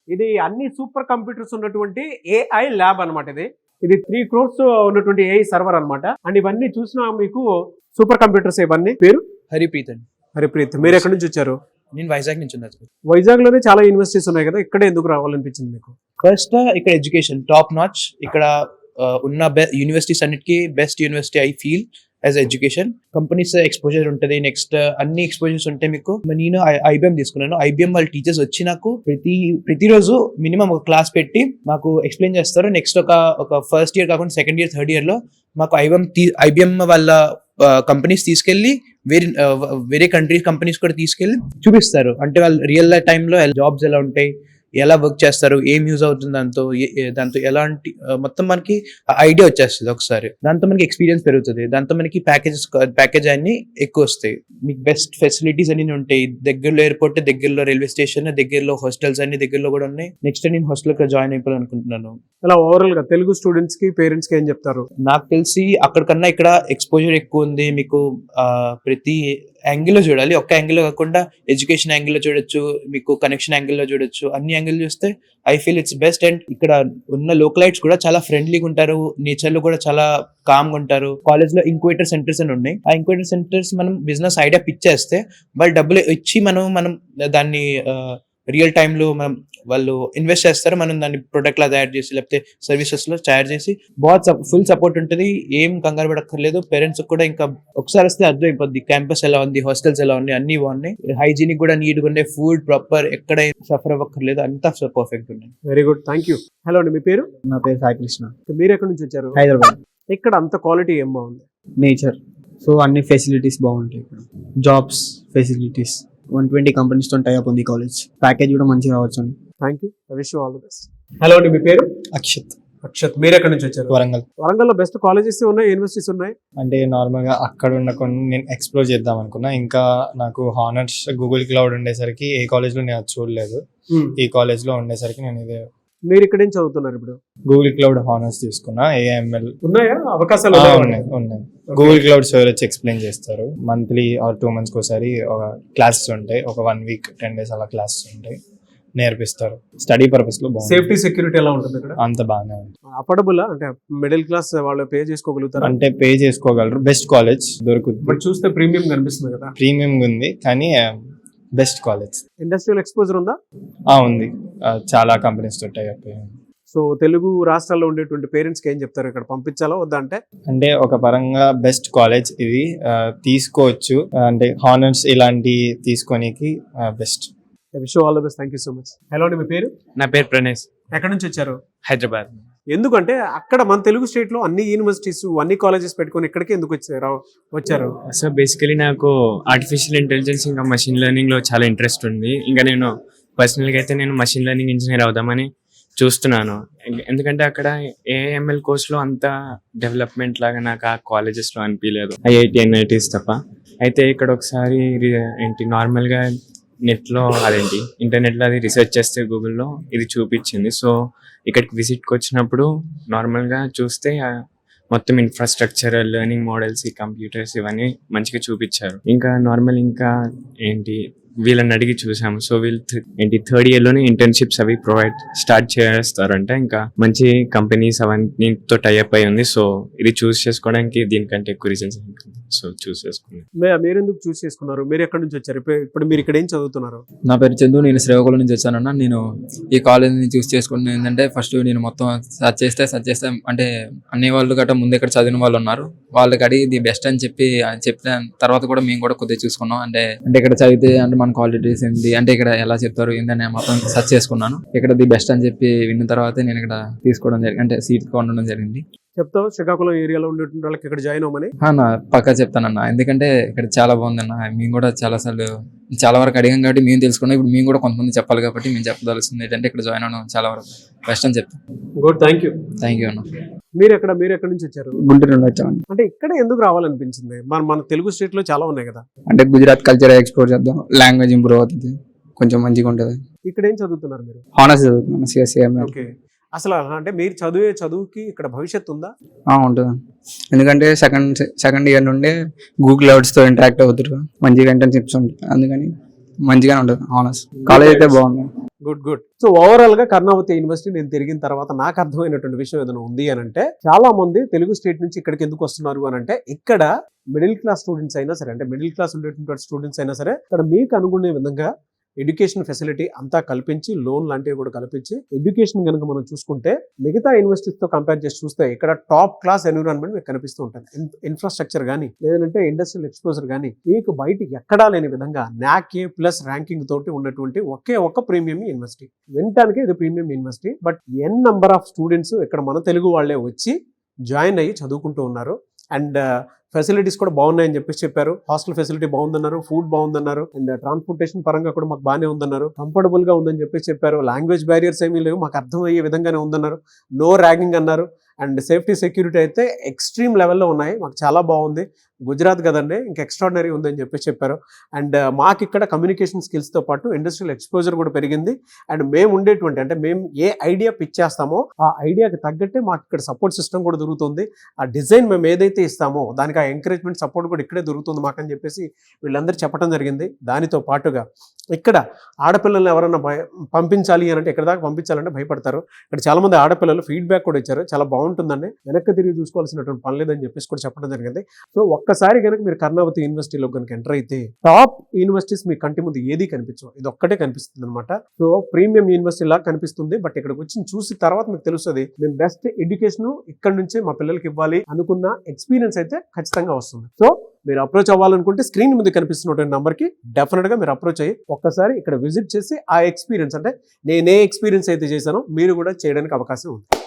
ఇది అన్ని super computers ఉన్నటువంటి ఏఐ ల్యాబ్ అనమాట. ఇది 3 crores ఉన్నటువంటి ఏఐ సర్వర్ అనమాట. అండ్ ఇవన్నీ చూసినా మీకు సూపర్ కంప్యూటర్స్. ఇవన్నీ పేరు హరిప్రీత్ అండి. హరిప్రీత్, మీరు ఎక్కడి నుంచి వచ్చారు? నేను వైజాగ్ నుంచి ఉన్నాను. వైజాగ్ లోనే చాలా యూనివర్సిటీస్ ఉన్నాయి కదా, ఇక్కడే ఎందుకు రావాలనిపించింది మీకు? ఫస్ట్ ఇక్కడ ఎడ్యుకేషన్ టాప్ నాచ్. ఇక్కడ ఉన్న యూనివర్సిటీస్ అన్నిటికీ best university I feel as education. Companies exposure ఉంటుంది, నెక్స్ట్ అన్ని ఎక్స్పోజర్స్ ఉంటాయి మీకు. నేను ఐబిఎం తీసుకున్నాను. ఐబిఎం వాళ్ళ టీచర్స్ వచ్చి నాకు ప్రతిరోజు మినిమం ఒక క్లాస్ పెట్టి మాకు ఎక్స్ప్లెయిన్ చేస్తారు. నెక్స్ట్ ఒక ఫస్ట్ ఇయర్ కాకుండా సెకండ్ ఇయర్ థర్డ్ ఇయర్ లో మాకు ఐబిఎం వాళ్ళ కంపెనీస్ తీసుకెళ్లి వేరే కంపెనీస్ కూడా తీసుకెళ్లి చూపిస్తారు. అంటే వాళ్ళు రియల్ టైంలో జాబ్స్ ఎలా ఉంటాయి, ఎలా వర్క్ చేస్తారు, ఏం యూజ్ అవుతుంది, దాంతో ఎలాంటి మొత్తం మనకి ఐడియా వచ్చేస్తుంది ఒకసారి. దాంతో మనకి ఎక్స్పీరియన్స్ పెరుగుతుంది. దాంతో మనకి ప్యాకేజ్ అన్ని ఎక్కువ వస్తాయి. మీకు బెస్ట్ ఫెసిలిటీస్ అన్ని ఉంటాయి. దగ్గరలో ఎయిర్పోర్ట్, దగ్గరలో రైల్వే స్టేషన్, దగ్గరలో హాస్టల్స్ అన్ని దగ్గరలో కూడా ఉన్నాయి. నెక్స్ట్ నేను హాస్టల్ జాయిన్ అయిపోవాలనుకుంటున్నాను. అలా ఓవరాల్ గా తెలుగు స్టూడెంట్స్ కి పేరెంట్స్ కి ఏం చెప్తారు? నాకు తెలిసి అక్కడికన్నా ఇక్కడ ఎక్స్పోజర్ ఎక్కువ ఉంది. మీకు ప్రతి యాంగిల్ లో చూడాలి. ఒక్క యాంగిల్ లో కాకుండా ఎడ్యుకేషన్ యాంగిల్ లో చూడొచ్చు, మీకు కనెక్షన్ యాంగిల్ లో చూడొచ్చు. అన్ని యాంగిల్ చూస్తే I feel it's best. And ఇక్కడ ఉన్న లోకలైట్స్ కూడా చాలా ఫ్రెండ్లీగా ఉంటారు. నేచర్ లో కూడా చాలా కామ్ గా ఉంటారు. కాలేజ్ లో ఇంక్యుబేటర్ సెంటర్స్ అని ఉన్నాయి. ఆ ఇంక్యుబేటర్ సెంటర్స్ మనం బిజినెస్ ఐడియా పిచ్ చేస్తే వాళ్ళు డబ్బులు ఇచ్చి మనం దాన్ని రియల్ టైమ్ లో వాళ్ళు ఇన్వెస్ట్ చేస్తారు. మనం దాన్ని ప్రొడక్ట్ లా తయారు చేసి లేకపోతే సర్వీసెస్ లో తయారు చేసి ఫుల్ సపోర్ట్ ఉంటుంది. ఏం కంగారు పడక్కర్లేదు. పేరెంట్స్ కూడా ఇంకా ఒకసారి వస్తే అర్థం అయిపోద్ది క్యాంపస్ ఎలా ఉంది, హాస్టల్స్ ఎలా ఉన్నాయి, అన్ని బాగున్నాయి. హైజీనిక్ కూడా నీట్ గా ఉన్నాయి. ఫుడ్ ప్రాపర్, ఎక్కడ సఫర్ అవ్వక్కర్లేదు. అంతా పర్ఫెక్ట్ ఉన్నాయి. Very good, thank you. Hello అండి, మీ పేరు? నా పేరు సాయి కృష్ణ. మీరు ఎక్కడి నుంచి వచ్చారు? హైదరాబాద్. ఇక్కడ అంత క్వాలిటీ ఏం బాగుంది? నేచర్, సో అన్ని ఫెసిలిటీస్ బాగుంటాయి ఇక్కడ. జాబ్స్ ఫెసిలిటీస్ 120 కంపెనీస్ తో టైప్ ఉంది కాలేజ్. ప్యాకేజ్ కూడా మంచిగా రావచ్చు అని. Thank you, I wish you all the best. Hello అండి, మీ పేరు? అక్షత్. అక్షత్, మీరు ఎక్కడి నుంచి వచ్చారు? వరంగల్. వరంగల్లో బెస్ట్ కాలేజెస్ ఉన్నాయి, యూనివర్సిటీస్ ఉన్నాయి. అంటే నార్మల్ గా అక్కడ ఉన్న కొన్ని నేను ఎక్స్ప్లోర్ చేద్దాం అనుకున్నా. ఇంకా నాకు హానర్స్ గూగుల్ క్లౌడ్ ఉండేసరికి ఏ కాలేజ్ లో నేను అది చూడలేదు. ఈ కాలేజ్ లో ఉండేసరికి నేను ఇదే. మీరు ఇక్కడ ఏం చదువుతున్నారు ఇప్పుడు? గూగుల్ క్లౌడ్ హానర్స్ తీసుకున్నా. AML ఉన్నాయా అవకాశాలు? ఉన్నాయి. గూగుల్ క్లౌడ్ సార్ వచ్చి ఎక్స్ప్లెయిన్ చేస్తారు. మంత్లీ ఆర్ 2 months ఒకసారి క్లాసెస్ ఉంటాయి. ఒక 1 week 10 days అలా క్లాసెస్ ఉంటాయి, నేర్పిస్తారు. స్టడీ పర్పస్ లో సేఫ్టీ సెక్యూరిటీ ఎలా ఉంటుంది ఇక్కడ? అంత బాగానే ఉంది. అఫోర్డబుల్ అంటే మిడిల్ క్లాస్ వాళ్ళు పే చేసుకోగలుగుతారు? అంటే పే చేసుకోగలరు. బెస్ట్ కాలేజ్ దొరుకుతుంది. బట్ చూస్తే ప్రీమియం కనిపిస్తుంది కదా? ప్రీమియం ఉంది కానీ బెస్ట్ కాలేజ్. ఇండస్ట్రియల్ ఎక్స్పోజర్ ఉందా? ఉంది. చాలా కంపెనీస్ తో టై అప్. సో తెలుగు రాష్ట్రాల్లో ఉండేటువంటి పేరెంట్స్ కి ఏం చెప్తారు, ఇక్కడ పంపించాలో వద్దా? అంటే ఒక పరంగా బెస్ట్ కాలేజ్ ఇది, తీసుకోవచ్చు. అంటే హానర్స్ ఇలాంటి తీసుకోనికి best. Wish you all the best. Thank you so much. Hello అండి, మీ పేరు? నా పేరు ప్రణేష్. ఎక్కడి నుంచి వచ్చారు? హైదరాబాద్. ఎందుకంటే అక్కడ మన తెలుగు స్టేట్ లో అన్ని యూనివర్సిటీస్ అన్ని కాలేజెస్ పెట్టుకొని ఇక్కడికి ఎందుకు వచ్చారు? సో బేసికలీ నాకు ఆర్టిఫిషియల్ ఇంటెలిజెన్స్ ఇంకా మషిన్ లెర్నింగ్ లో చాలా ఇంట్రెస్ట్ ఉంది. ఇంకా నేను పర్సనల్గా అయితే నేను మషిన్ లెర్నింగ్ ఇంజనీర్ అవుదామని చూస్తున్నాను. ఎందుకంటే అక్కడ AML కోర్స్లో అంత డెవలప్మెంట్ లాగా నాకు ఆ కాలేజెస్లో అనిపించలేదు, IIT NITs తప్ప. అయితే ఇక్కడ ఒకసారి నార్మల్గా నెట్లో ఇంటర్నెట్లో అది రీసెర్చ్ చేస్తే గూగుల్లో ఇది చూపించింది. సో ఇక్కడికి విజిట్కి వచ్చినప్పుడు నార్మల్గా చూస్తే మొత్తం ఇన్ఫ్రాస్ట్రక్చర్, లెర్నింగ్ మోడల్స్, ఈ కంప్యూటర్స్ ఇవన్నీ మంచిగా చూపించారు. ఇంకా నార్మల్ ఇంకా వీళ్ళని అడిగి చూసాము. సో వీళ్ళు 3rd year లోనే ఇంటర్న్షిప్స్ అవి స్టార్ట్ చేస్తారంట. ఇంకా మంచి కంపెనీస్ అవన్నీతో టైఅప్ అయి ఉంది. సో ఇది చూస్ చేసుకోవడానికి దీనికంటే ఎక్కువ రీజన్స్ సో చూస్ చేసుకున్నాను. మీరు ఎందుకు చూస్ చేసుకున్నారు? మీరు ఎక్కడి నుంచి వచ్చారు? ఇప్పుడు మీరు ఇక్కడ ఏం చదువుతున్నారు? నా పేరు చందు. నేను శ్రీకాకుళం నుంచి వచ్చానన్న. నేను ఈ కాలేజ్ని చూస్ చేసుకున్నాను ఏంటంటే ఫస్ట్ నేను మొత్తం సర్చ్ చేస్తే అంటే అన్ని వాళ్ళు గట్రా ముందు ఇక్కడ చదివిన వాళ్ళు ఉన్నారు. వాళ్ళకి అడిగి ఇది బెస్ట్ అని చెప్పిన తర్వాత కూడా మేము కూడా కొద్దిగా చూసుకున్నాం. అంటే ఇక్కడ చదివితే అంటే మన క్వాలిటీస్ ఏంటి, అంటే ఇక్కడ ఎలా చెప్తారు ఏంటని మొత్తం సర్చ్ చేసుకున్నాను. ఇక్కడ ది బెస్ట్ అని చెప్పి విన్న తర్వాత నేను ఇక్కడ తీసుకోవడం జరిగింది, అంటే సీట్ కొనడం జరిగింది. చెప్తావు శ్రీకాకుళం ఏరియాలో ఉండేటువంటి వాళ్ళకి ఇక్కడ జాయిన్ అవ్వమని? నా పక్కా చెప్తానన్న. ఎందుకంటే ఇక్కడ చాలా బాగుందన్న. మేము కూడా చాలా వరకు అడిగాం కాబట్టి మేము తెలుసుకున్నాం. ఇప్పుడు మేము కూడా కొంతమంది చెప్పాలి కాబట్టి మేము చెప్పదలుస్తుంది ఏంటంటే ఇక్కడ జాయిన్ అవ్వడం చాలా వరకు బెస్ట్ అని చెప్తాం. గుడ్, థ్యాంక్ యూ అన్న. మీరు ఎక్కడి నుంచి వచ్చారు? గుంటూరు నుండి వచ్చామండి. అంటే ఇక్కడ ఎందుకు రావాలనిపించింది? మన తెలుగు స్టేట్ లో చాలా ఉన్నాయి కదా. అంటే గుజరాత్ కల్చర్ ఎక్స్ప్లోర్ చేద్దాం, లాంగ్వేజ్ ఇంప్రూవ్ అవుతుంది, కొంచెం మంచిగా ఉంటుంది. ఇక్కడ ఏం చదువుతున్నారు మీరు? హానర్స్ చదువుతున్నాను, CSE. ఓకే. అసలు అంటే మీరు చదువుకి ఇక్కడ భవిష్యత్తు ఉందా? ఉంటుంది. ఎందుకంటే సెకండ్ ఇయర్ నుండి గూగుల్ క్లౌడ్స్ తో ఇంటరాక్ట్ అవుతారు, మంచిగా ఇంటర్న్షిప్స్ ఉంటాయి, అందుకని మంచిగానే ఉంటుంది. హానర్స్ కాలేజ్ అయితే బాగుంది. గుడ్. సో ఓవరాల్ గా కర్ణావతి యూనివర్సిటీ నేను తిరిగిన తర్వాత నాకు అర్థమైనటువంటి విషయం ఏదైనా ఉంది అని అంటే, చాలా మంది తెలుగు స్టేట్ నుంచి ఇక్కడికి ఎందుకు వస్తున్నారు అని అంటే, ఇక్కడ మిడిల్ క్లాస్ స్టూడెంట్స్ అయినా సరే, అంటే మిడిల్ క్లాస్ ఉండేటువంటి స్టూడెంట్స్ అయినా సరే, ఇక్కడ మీకు అనుకునే విధంగా ఎడ్యుకేషన్ ఫెసిలిటీ అంతా కల్పించి, లోన్ లాంటివి కూడా కల్పించి, ఎడ్యుకేషన్ కనుక మనం చూసుకుంటే మిగతా యూనివర్సిటీస్ తో కంపేర్ చేసి చూస్తే ఇక్కడ టాప్ క్లాస్ ఎన్విరాన్మెంట్ మీకు కనిపిస్తూ ఉంటుంది. ఇన్ఫ్రాస్ట్రక్చర్ కానీ, లేదంటే ఇండస్ట్రియల్ ఎక్స్పోజర్ కానీ, మీకు బయట ఎక్కడా లేని విధంగా NAAC A+ ర్యాంకింగ్ తోటి ఉన్నటువంటి ఒకే ఒక్క ప్రీమియం యూనివర్సిటీ. వినటానికి ఇది premium university, but N number of students ఇక్కడ మన తెలుగు వాళ్ళే వచ్చి జాయిన్ అయ్యి చదువుకుంటూ ఉన్నారు. అండ్ ఫెసిలిటీస్ కూడా బాగున్నాయని చెప్పారు. హాస్టల్ ఫెసిలిటీ బాగుందన్నారు, ఫుడ్ బాగుందన్నారు, అండ్ ట్రాన్స్పోర్టేషన్ పరంగా కూడా మాకు బాగానే ఉందన్నారు, కంఫర్టబుల్ గా ఉందని చెప్పారు. లాంగ్వేజ్ బ్యారియర్స్ ఏమీ లేవు, మాకు అర్థమయ్యే విధంగానే ఉందన్నారు, నో ర్యాగింగ్ అన్నారు. అండ్ సేఫ్టీ సెక్యూరిటీ అయితే ఎక్స్ట్రీమ్ లెవెల్లో ఉన్నాయి, మాకు చాలా బాగుంది. గుజరాత్ కదండి, ఇంకా ఎక్స్ట్రాడినరీ ఉందని చెప్పారు. అండ్ మాకు ఇక్కడ కమ్యూనికేషన్ స్కిల్స్తో పాటు ఇండస్ట్రియల్ ఎక్స్పోజర్ కూడా పెరిగింది. అండ్ మేము ఉండేటువంటి, అంటే మేము ఏ ఐడియా పిచ్ చేస్తామో ఆ ఐడియాకి తగ్గట్టే మాకు ఇక్కడ సపోర్ట్ సిస్టమ్ కూడా దొరుకుతుంది. ఆ డిజైన్ మేము ఏదైతే ఇస్తామో దానికి ఆ ఎంకరేజ్మెంట్ సపోర్ట్ కూడా ఇక్కడే దొరుకుతుంది మాకని చెప్పేసి వీళ్ళందరూ చెప్పడం జరిగింది. దానితో పాటుగా ఇక్కడ ఆడపిల్లల్ని ఎవరైనా పంపించాలి అని అంటే, ఎక్కడ దాకా పంపించాలంటే భయపడతారు. ఇక్కడ చాలా మంది ఆడపిల్లలు ఫీడ్బ్యాక్ కూడా ఇచ్చారు, చాలా బాగుంటుందండి, వెనక్కి తిరిగి చూసుకోవాల్సినటువంటి పని లేదని చెప్పేసి కూడా చెప్పడం జరిగింది. సో ఒక్కసారి కనుక మీరు కర్ణావతి యూనివర్సిటీలో కనుక ఎంటర్ అయితే, టాప్ యూనివర్సిటీస్ మీ కంటి ముందు ఏది కనిపించవు, ఇది ఒక్కటే కనిపిస్తుంది అనమాట. సో ప్రీమియం యూనివర్సిటీ లాగా కనిపిస్తుంది. బట్ ఇక్కడికి వచ్చి చూసి తర్వాత మీకు తెలుస్తుంది, మేము బెస్ట్ ఎడ్యుకేషన్ ఇక్కడ నుంచే మా పిల్లలకి ఇవ్వాలి అనుకున్న ఎక్స్పీరియన్స్ అయితే ఖచ్చితంగా వస్తుంది. సో మీరు అప్రోచ్ అవ్వాలనుకుంటే స్క్రీన్ మీద కనిపిస్తున్నటువంటి నంబర్కి డెఫినెట్ గా మీరు అప్రోచ్ అయ్యి ఒక్కసారి ఇక్కడ విజిట్ చేసి ఆ ఎక్స్పీరియన్స్, అంటే నేనే ఎక్స్పీరియన్స్ అయితే చేశానో మీరు కూడా చేయడానికి అవకాశం ఉంది.